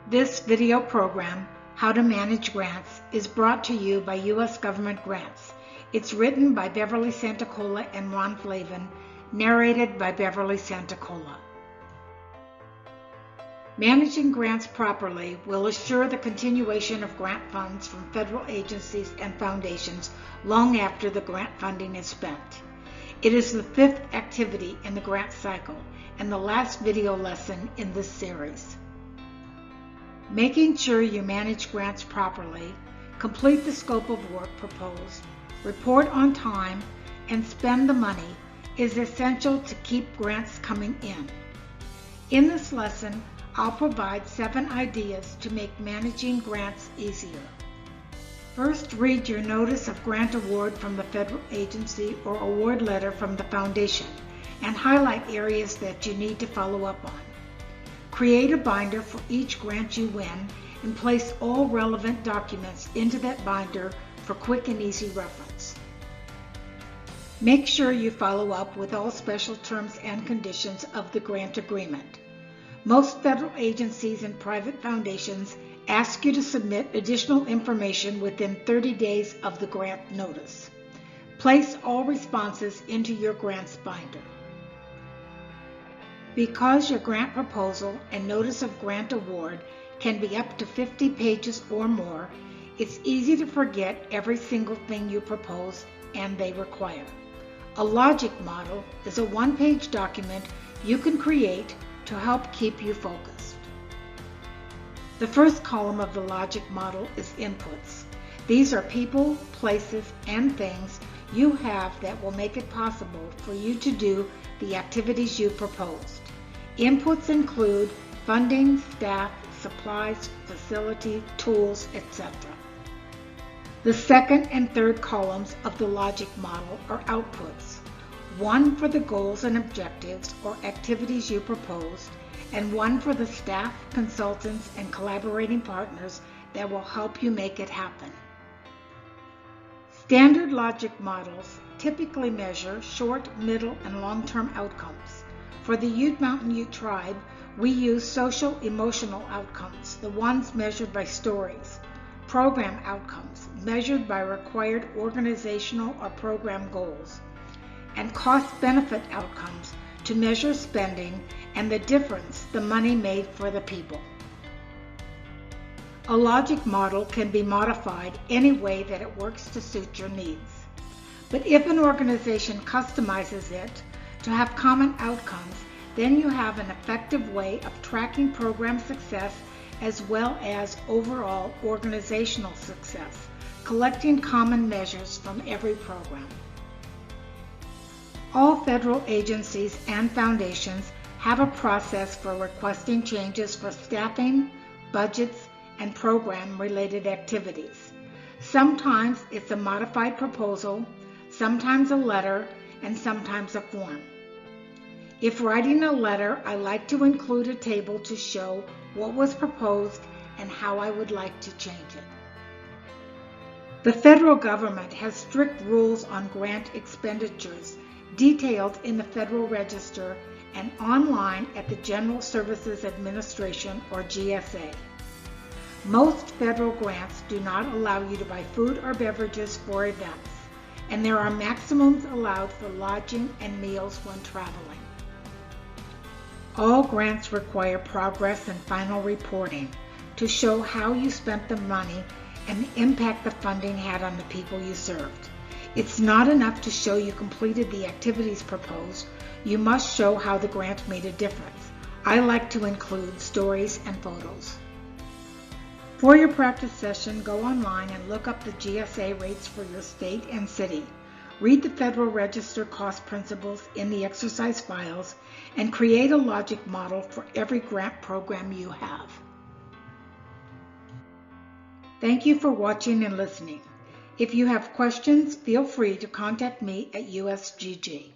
This video program, How to Manage Grants, is brought to you by U.S. Government Grants. It's written by Beverly Santacola and Ron Flavin, narrated by Beverly Santacola. Managing grants properly will assure the continuation of grant funds from federal agencies and foundations long after the grant funding is spent. It is the fifth activity in the grant cycle and the last video lesson in this series. Making sure you manage grants properly, complete the scope of work proposed, report on time, and spend the money is essential to keep grants coming in. In this lesson, I'll provide 7 ideas to make managing grants easier. First, read your Notice of Grant Award from the federal agency or award letter from the foundation and highlight areas that you need to follow up on. Create a binder for each grant you win and place all relevant documents into that binder for quick and easy reference. Make sure you follow up with all special terms and conditions of the grant agreement. Most federal agencies and private foundations ask you to submit additional information within 30 days of the grant notice. Place all responses into your grants binder. Because your grant proposal and notice of grant award can be up to 50 pages or more, it's easy to forget every single thing you propose and they require. A logic model is a one-page document you can create to help keep you focused. The first column of the logic model is inputs. These are people, places, and things you have that will make it possible for you to do the activities you proposed. Inputs include funding, staff, supplies, facility, tools, etc. The second and third columns of the logic model are outputs. One for the goals and objectives or activities you proposed, and one for the staff, consultants, and collaborating partners that will help you make it happen. Standard logic models typically measure short, middle, and long-term outcomes. For the Ute Mountain Ute tribe, we use social emotional outcomes, the ones measured by stories, program outcomes measured by required organizational or program goals, and cost-benefit outcomes to measure spending and the difference the money made for the people. A logic model can be modified any way that it works to suit your needs. But if an organization customizes it to have common outcomes, then you have an effective way of tracking program success as well as overall organizational success, collecting common measures from every program. All federal agencies and foundations have a process for requesting changes for staffing, budgets, and program-related activities. Sometimes it's a modified proposal, sometimes a letter, and sometimes a form. If writing a letter, I like to include a table to show what was proposed and how I would like to change it. The federal government has strict rules on grant expenditures detailed in the Federal Register and online at the General Services Administration or GSA. Most federal grants do not allow you to buy food or beverages for events, and there are maximums allowed for lodging and meals when traveling. All grants require progress and final reporting to show how you spent the money and the impact the funding had on the people you served. It's not enough to show you completed the activities proposed. You must show how the grant made a difference. I like to include stories and photos. For your practice session, go online and look up the GSA rates for your state and city. Read the Federal Register cost principles in the exercise files and create a logic model for every grant program you have. Thank you for watching and listening. If you have questions, feel free to contact me at USGG.